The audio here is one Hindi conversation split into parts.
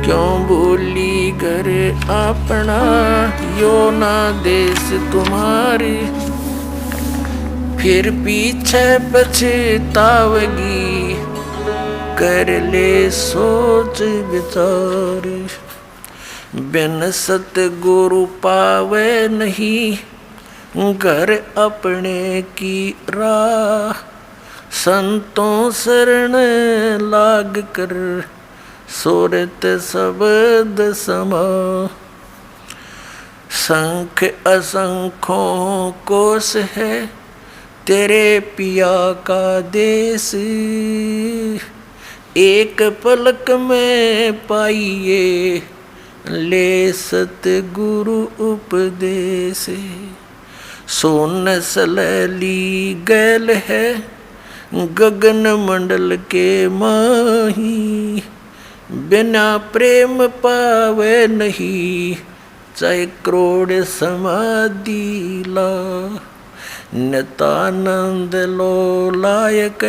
क्यों भूली घर अपना, यो ना देश तुम्हारी, फिर पीछे पछतावगी, कर ले सोच विचार। बिन सतगुरु पावे नहीं, घर अपने की राह, संतों शरण लाग कर, सोरत शब्द समा। संख असंख्यों कोश है, तेरे पिया का देश, एक पलक में पाइए, ले सतगुरु उपदेश। सोन सलैली गैल है, गगन मंडल के माही, बिना प्रेम पावे नहीं, चाहे करोड़ समाधि ला। नितानंद लो लायक,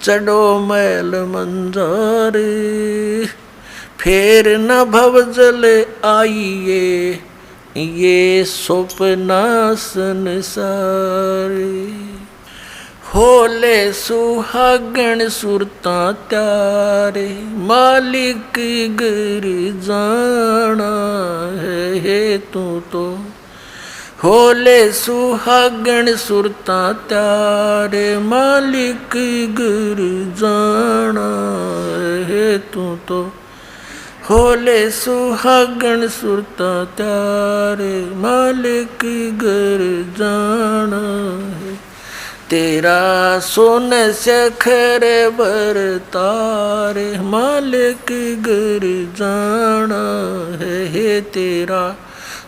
चढ़ो मैल मंजार, फेर न भव जल आइए, ये स्वप्ना संसार। होले सुहागण सुरता त्यारे, मालिक गिर जाना है तू तो। होले सुहागण सुरता त्यारे, मालिक गिर जाना है तू तो। होले सुहागण सुरता त्यारे, मालिक गिर जाना है। तेरा सोन सखर बरतारे, मालिक गिर जाना है। तेरा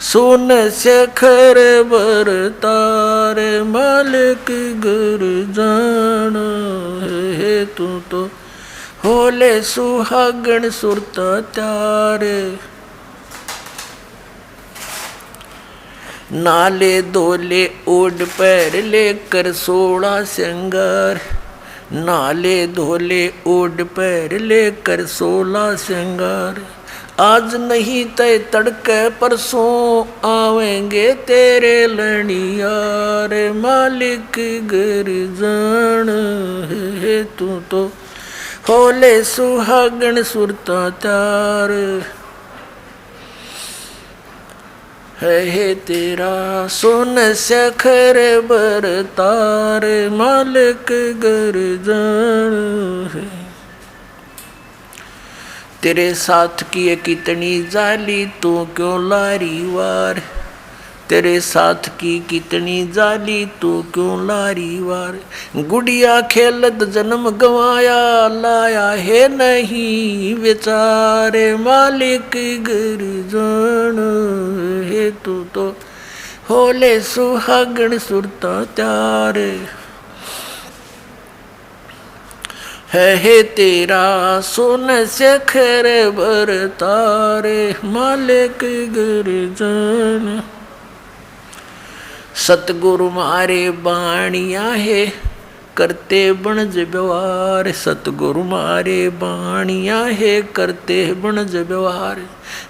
सोन सखर बरतारे, मालिक गिर जाना है तू तो। होले सुहागण सुरता त्यारे, नाले धोले ओढ़ पैर लेकर सोड़ा श्रृंगार। नाले धोले ओढ़ पैर लेकर सोला श्रृंगार। आज नहीं तय तड़के परसों आवेंगे तेरे लड़ियार, मालिक गिर जान है तू तो। होले सुहागण सुरता त्यार है तेरा, सोन सखर बरतार, मालिक गिर जान है। तेरे साथ की कितनी जाली, तू क्यों लारी वार। तेरे साथ की कितनी जाली, तू क्यों लारी वार। गुड़िया खेलत जन्म गवाया, लाया है नहीं बेचारे, मालिक गिर जान है तू तो। होले सुहागण सुरता त्यार है तेरा, सोन सखर बरतारे, मालिक गिर जान। सतगुरु मारे बाणिया है, करते बनज व्यवहार। सतगुरु मारे बाणिया है, करते बनज व्यवहार।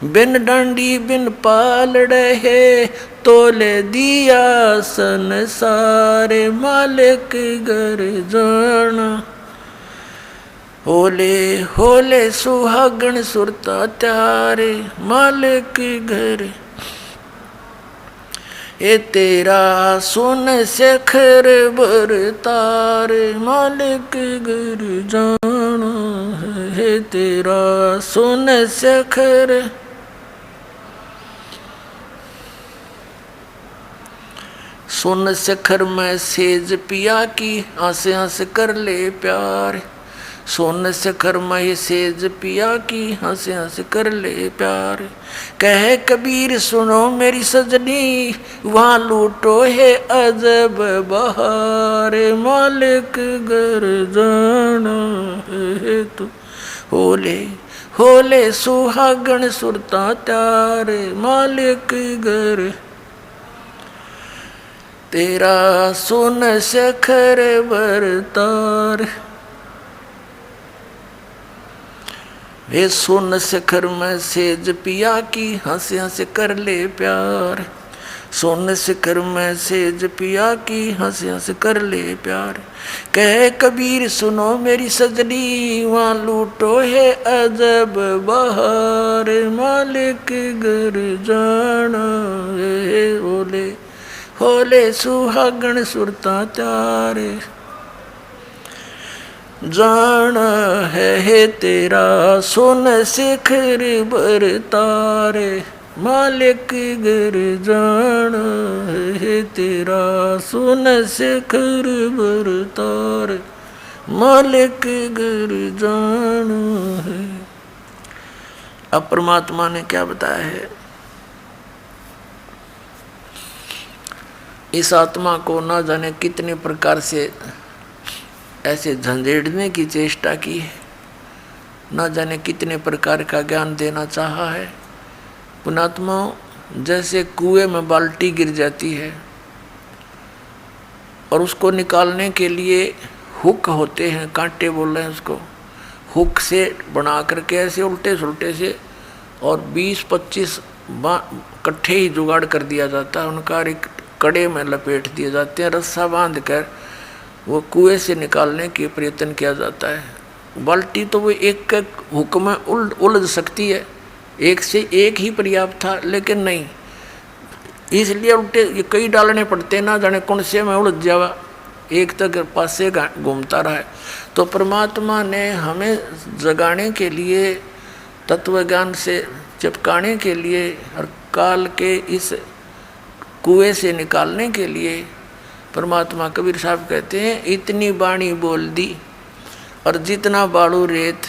बिन डांडी बिन पालड़े है, तोले दिया संसार, मालिक गिर जाना। होले होले सुहागण सुरता त्यारे, मालिक गिर। ए तेरा सोन सखर बरतार, मालिक गिर जाना है। तेरा सोन सखर, सोन सखर में सेज पिया की, हंस हंस कर ले प्यार। सोन सखर में सेज पिया की, हंस हंस कर ले प्यार। कह कबीर सुनो मेरी सजनी, वहाँ लूटो है अजब बहार, मालिक गिर जाना है तू। होले होले सुहागण सुरता त्यार, मालिक गिर। तेरा सोन सखर बरतार वे सोन शिखर में सेज पिया की, हंस हंस कर ले प्यार। सोन शिखर में सेज पिया की, हंस हंस कर ले प्यार। कह कबीर सुनो मेरी सजनी, वहाँ लूटो है अजब बहार। मालिक घर जाना है होले होले सुहागण सुरता त्यार। जाना है तेरा सोन शिखर बर तारे। मालिक घर जाना है तेरा सोन शिखर बर तारे। मालिक घर जाना है। अब परमात्मा ने क्या बताया है? इस आत्मा को ना जाने कितने प्रकार से ऐसे झंझेड़ने की चेष्टा की है, ना जाने कितने प्रकार का ज्ञान देना चाहा है। पुणात्मा जैसे कुएं में बाल्टी गिर जाती है और उसको निकालने के लिए हुक होते हैं, कांटे बोल रहे हैं उसको, हुक से बना करके ऐसे उल्टे सुलटे से और 20-25 इकट्ठे ही जुगाड़ कर दिया जाता है। उनका एक कड़े में लपेट दिए जाते हैं, रस्सा बांध कर वो कुएं से निकालने के प्रयत्न किया जाता है। बाल्टी तो वो एक हुक में उलझ सकती है, एक से एक ही पर्याप्त था, लेकिन नहीं, इसलिए उल्टे ये कई डालने पड़ते, ना जाने कौन से में उलझ जावा, एक तक पास से घूमता रहा है। तो परमात्मा ने हमें जगाने के लिए, तत्व ज्ञान से चिपकाने के लिए और काल के इस कुएं से निकालने के लिए, परमात्मा कबीर साहब कहते हैं, इतनी बाणी बोल दी और जितना बाड़ू रेत,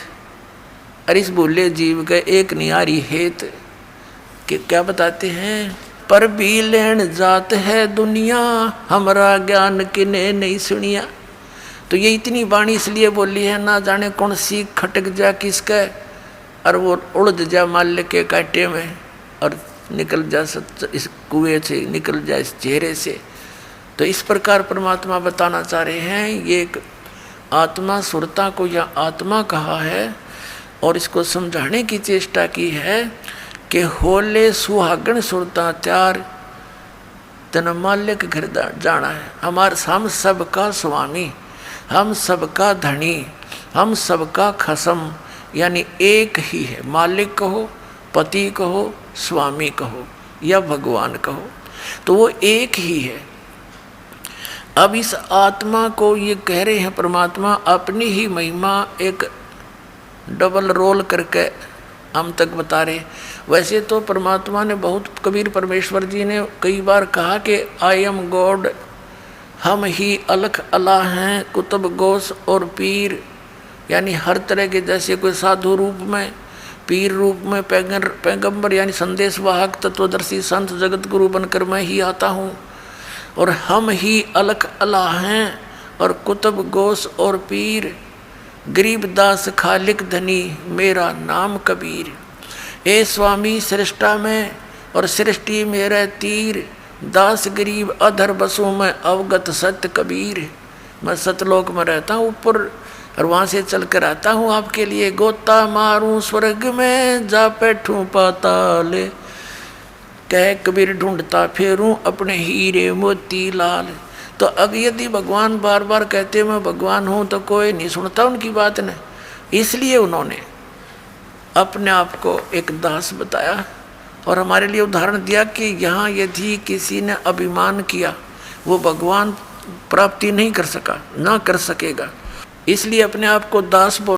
अरिस बोले जीव का एक नियारी हेत। कि क्या बताते हैं? पर भी लेन जात है दुनिया, हमारा ज्ञान किने नहीं सुनिया। तो ये इतनी बाणी इसलिए बोली है, ना जाने कौन सी खटक जा किसका और वो उलझ जा माल्य के कांटे में और निकल जा इस कुएं से, निकल जा इस चेहरे से। तो इस प्रकार परमात्मा बताना चाह रहे हैं, ये एक आत्मा सुरता को या आत्मा कहा है और इसको समझाने की चेष्टा की है कि होले सुहागण सुरता त्यार, तन मालिक घर जाना है। हम सबका स्वामी, हम सबका धनी, हम सबका खसम, यानी एक ही है। मालिक कहो, पति कहो, स्वामी कहो या भगवान कहो, तो वो एक ही है। अब इस आत्मा को ये कह रहे हैं परमात्मा अपनी ही महिमा एक डबल रोल करके हम तक बता रहे। वैसे तो परमात्मा ने बहुत, कबीर परमेश्वर जी ने कई बार कहा कि आई एम गॉड, हम ही अलख अल्लाह हैं, कुतुब गौस और पीर, यानी हर तरह के, जैसे कोई साधु रूप में, पीर रूप में, पैगंबर यानी संदेश वाहक, तत्वदर्शी संत जगत गुरु बनकर मैं ही आता हूँ। और हम ही अलख अल्लाह हैं और कुतुब गौस और पीर, गरीबदास खालिक धनी, मेरा नाम कबीर। ए स्वामी सृष्टा में और सृष्टि मेरा तीर, दास गरीब अधर बसों में अवगत सत्य कबीर। मैं सतलोक में रहता हूँ ऊपर और वहाँ से चल कर आता हूँ आपके लिए, गोता मारूं स्वर्ग में जा बैठूं पाताल। कह कबीर ढूंढता फेरूं अपने हीरे मोती लाल। तो अब यदि भगवान बार बार कहते मैं भगवान हूँ तो कोई नहीं सुनता उनकी बात ने, इसलिए उन्होंने अपने आप को एक दास बताया और हमारे लिए उदाहरण दिया कि यहाँ यदि किसी ने अभिमान किया वो भगवान प्राप्ति नहीं कर सका, ना कर सकेगा, इसलिए अपने आप को दास बोल